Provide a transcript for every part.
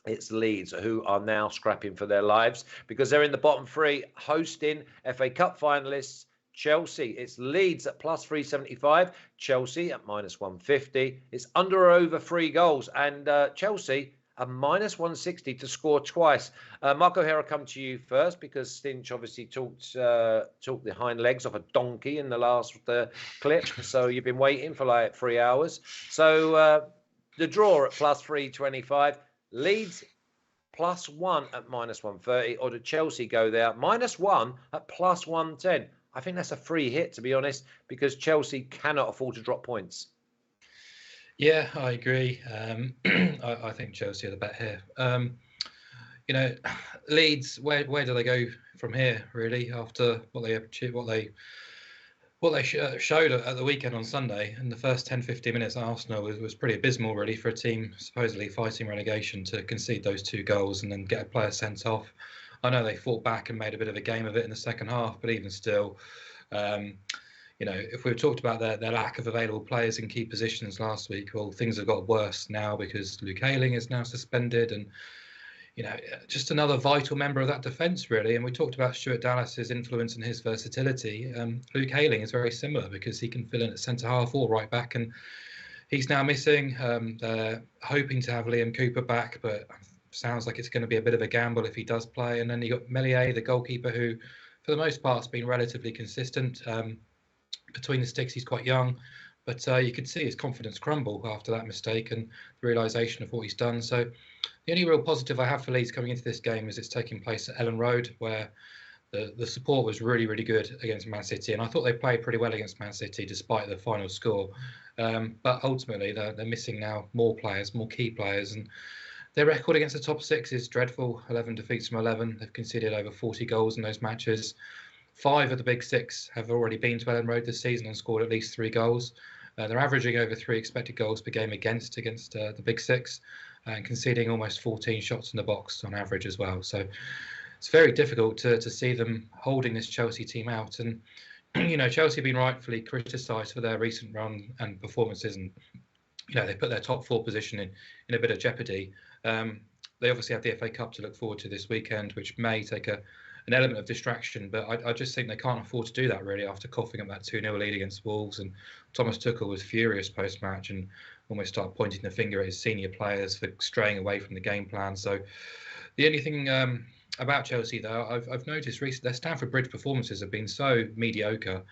It's Leeds who are now scrapping for their lives because they're in the bottom three, hosting FA Cup finalists Chelsea. It's Leeds at plus 375, Chelsea at minus 150. It's under or over 3 goals, and Chelsea a minus 160 to score twice. Marco, here I come to you first because Stinch obviously talked the hind legs off a donkey in the last clip. So you've been waiting for like 3 hours. So the draw at plus 325. Leeds +1 at minus 130, or did Chelsea go there -1 at plus 110? I think that's a free hit, to be honest, because Chelsea cannot afford to drop points. Yeah, I agree. I think Chelsea are the bet here. Leeds, where do they go from here? Really, after what they showed at the weekend on Sunday, in the first 10-15 minutes at Arsenal was pretty abysmal, really, for a team supposedly fighting relegation to concede those 2 goals and then get a player sent off. I know they fought back and made a bit of a game of it in the second half, but even still, if we've talked about their lack of available players in key positions last week, well, things have got worse now because Luke Ayling is now suspended and just another vital member of that defence, really. And we talked about Stuart Dallas's influence and his versatility. Luke Ayling is very similar because he can fill in at centre half or right back, and he's now missing. They're hoping to have Liam Cooper back, but sounds like it's going to be a bit of a gamble if he does play. And then you got Meslier, the goalkeeper, who for the most part has been relatively consistent. Between the sticks, he's quite young, but you could see his confidence crumble after that mistake and the realisation of what he's done. So the only real positive I have for Leeds coming into this game is it's taking place at Elland Road, where the support was really, really good against Man City. And I thought they played pretty well against Man City despite the final score. But ultimately, they're missing now more players, more key players. And their record against the top 6 is dreadful. 11 defeats from 11. They've conceded over 40 goals in those matches. 5 of the big 6 have already been to Elland Road this season and scored at least 3 goals. They're averaging over 3 expected goals per game against the big 6, and conceding almost 14 shots in the box on average as well. So it's very difficult to see them holding this Chelsea team out. And Chelsea have been rightfully criticised for their recent run and performances, and they put their top 4 position in a bit of jeopardy. They obviously have the FA Cup to look forward to this weekend, which may take an element of distraction, but I just think they can't afford to do that, really, after coughing up that 2-0 lead against Wolves. And Thomas Tuchel was furious post-match and almost started pointing the finger at his senior players for straying away from the game plan. So the only thing about Chelsea, though, I've noticed recently, their Stamford Bridge performances have been so mediocre,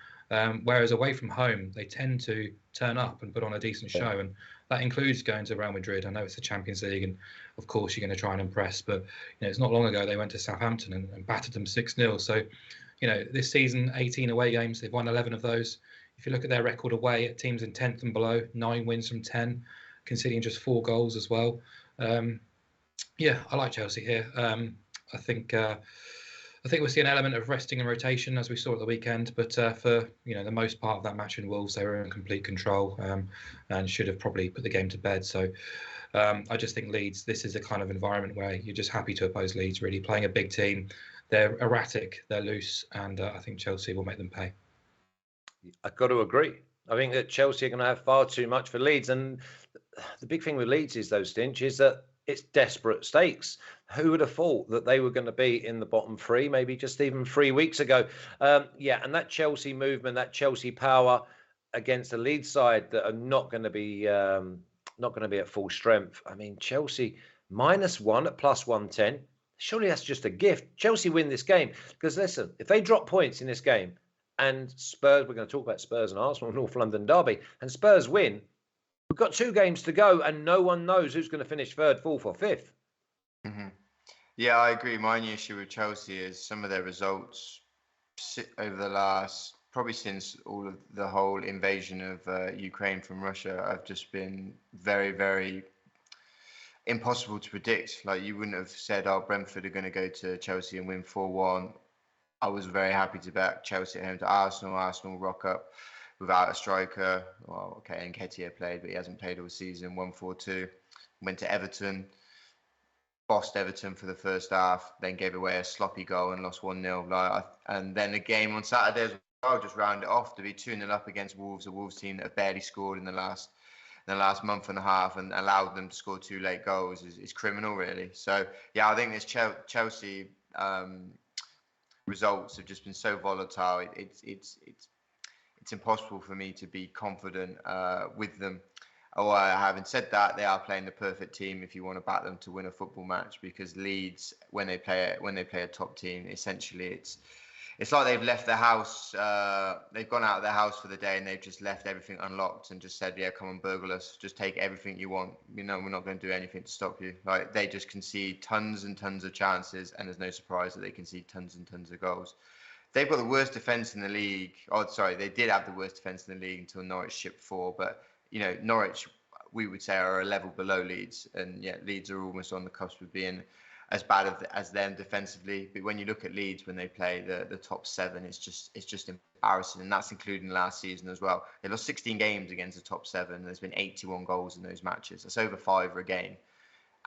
whereas away from home, they tend to turn up and put on a decent show. And that includes going to Real Madrid. I know it's the Champions League, and of course you're going to try and impress, but it's not long ago they went to Southampton and battered them 6-0. So, this season, 18 away games, they've won 11 of those. If you look at their record away at teams in 10th and below, 9 wins from 10, conceding just 4 goals as well. I like Chelsea here. I think we'll see an element of resting and rotation as we saw at the weekend, but for the most part of that match in Wolves, they were in complete control and should have probably put the game to bed. So I just think Leeds, this is the kind of environment where you're just happy to oppose Leeds, really playing a big team. They're erratic, they're loose, and I think Chelsea will make them pay. I've got to agree. I think that Chelsea are going to have far too much for Leeds, and the big thing with Leeds is, though, Stinch, is that it's desperate stakes. Who would have thought that they were going to be in the bottom 3, maybe just even 3 weeks ago? And that Chelsea movement, that Chelsea power against the Leeds side that are not going to be at full strength. I mean, Chelsea -1 at plus 110. Surely that's just a gift. Chelsea win this game because, listen, if they drop points in this game and Spurs, we're going to talk about Spurs and Arsenal, North London derby, and Spurs win, we've got 2 games to go and no one knows who's going to finish 3rd, 4th or 5th. Mm-hmm. Yeah, I agree. My only issue with Chelsea is some of their results over the last, probably since the whole invasion of Ukraine from Russia, have just been very, very impossible to predict. Like, you wouldn't have said, Brentford are going to go to Chelsea and win 4-1. I was very happy to back Chelsea at home to Arsenal. Arsenal rock up without a striker. Well, okay, Nketiah played, but he hasn't played all season. 1-4-2. Went to Everton. Bossed Everton for the first half, then gave away a sloppy goal and lost 1-0. And then the game on Saturday as well, just round it off to be 2-0 up against Wolves, a Wolves team that have barely scored in the last in the last month and a half and allowed them to score 2 late goals is criminal, really. So yeah, I think this Chelsea results have just been so volatile. It's impossible for me to be confident with them. Having said that, they are playing the perfect team if you want to back them to win a football match, because Leeds, when they play a top team, essentially it's like they've left their house. They've gone out of their house for the day and they've just left everything unlocked and just said, "Yeah, come and burgle us. Just take everything you want. You know, we're not going to do anything to stop you." Like, they just concede tons and tons of chances, and there's no surprise that they concede tons and tons of goals. They've got the worst defence in the league. Oh, sorry, they did have the worst defence in the league until Norwich shipped 4. But you know, Norwich, we would say, are a level below Leeds, and yet Leeds are almost on the cusp of being as bad as them defensively. But when you look at Leeds when they play the top 7, it's just embarrassing, and that's including last season as well. They lost 16 games against the top 7. There's been 81 goals in those matches. That's over 5 a game.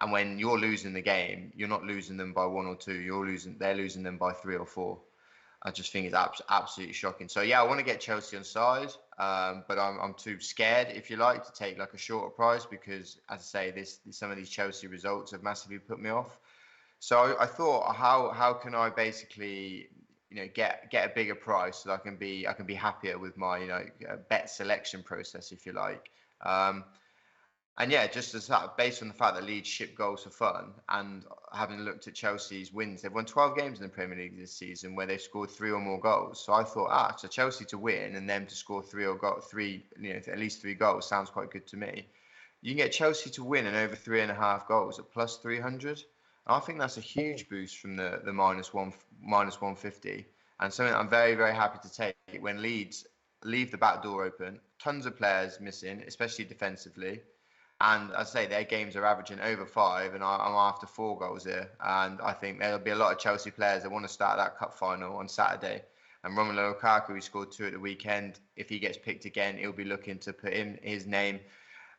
And when you're losing the game, you're not losing them by 1 or 2. They're losing them by 3 or 4. I just think it's absolutely shocking. So yeah, I want to get Chelsea on side, but I'm too scared, if you like, to take like a shorter price, because, as I say, some of these Chelsea results have massively put me off. So I thought, how can I basically, you know, get a bigger price so that I can be happier with my, you know, bet selection process, if you like. And yeah, just as that, based on the fact that Leeds ship goals for fun, and having looked at Chelsea's wins, they've won 12 games in the Premier League this season where they've scored 3 or more goals. So I thought, so Chelsea to win and them to score 3, you know, at least 3 goals sounds quite good to me. You can get Chelsea to win and over 3.5 goals at plus 300. I think that's a huge boost from the minus 150, and something I'm very, very happy to take when Leeds leave the back door open. Tons of players missing, especially defensively. And as I say, their games are averaging over 5, and I'm after 4 goals here. And I think there'll be a lot of Chelsea players that want to start that cup final on Saturday. And Romelu Lukaku, who scored 2 at the weekend, if he gets picked again, he'll be looking to put in his name,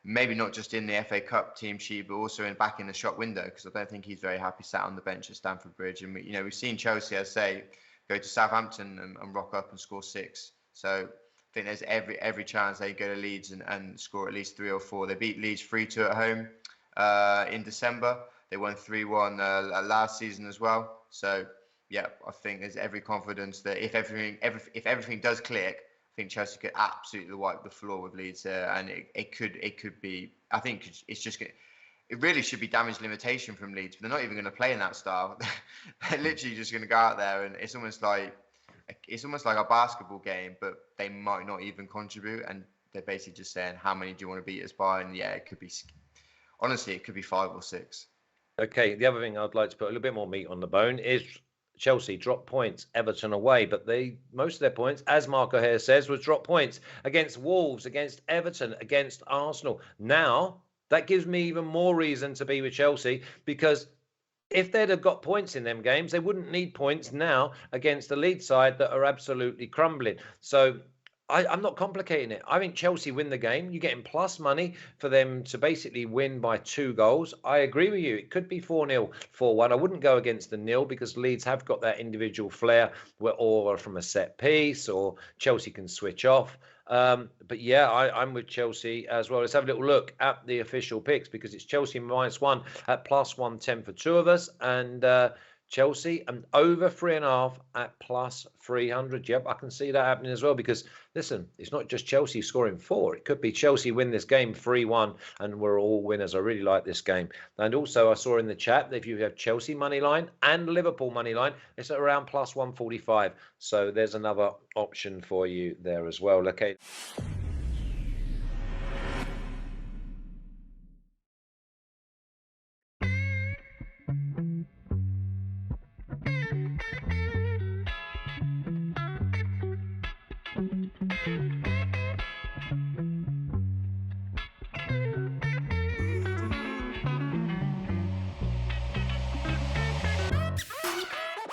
maybe not just in the FA Cup team sheet, but also back in the shop window, because I don't think he's very happy sat on the bench at Stamford Bridge. And we've seen Chelsea, as I say, go to Southampton and rock up and score 6. So I think there's every chance they go to Leeds and score at least 3 or 4. They beat Leeds 3-2 at home in December. They won 3-1 last season as well. So yeah, I think there's every confidence that if everything does click, I think Chelsea could absolutely wipe the floor with Leeds here, and it could be. I think it's just gonna. It really should be damage limitation from Leeds, but they're not even going to play in that style. They're literally just going to go out there, and it's almost like a basketball game, but they might not even contribute, and they're basically just saying, how many do you want to beat us by? And yeah, it could be, honestly, it could be 5 or 6. Okay, the other thing I'd like to put a little bit more meat on the bone is Chelsea dropped points, Everton away, but most of their points, as Mark O'Hare says, was drop points against Wolves, against Everton, against Arsenal. Now, that gives me even more reason to be with Chelsea, because if they'd have got points in them games, they wouldn't need points now against the Leeds side that are absolutely crumbling. So I'm not complicating it. I think Chelsea win the game. You're getting plus money for them to basically win by 2 goals. I agree with you. It could be 4-0, 4-1. I wouldn't go against the nil, because Leeds have got that individual flair, or from a set piece, or Chelsea can switch off. But yeah, I'm with Chelsea as well. Let's have a little look at the official picks, because it's Chelsea -1 at plus 110 for 2 of us, and Chelsea and over 3.5 at plus 300. Yep, I can see that happening as well, because listen, it's not just Chelsea scoring 4. It could be Chelsea win this game 3-1 and we're all winners. I really like this game. And also I saw in the chat that if you have Chelsea money line and Liverpool money line, it's at around plus 145. So there's another option for you there as well. Okay.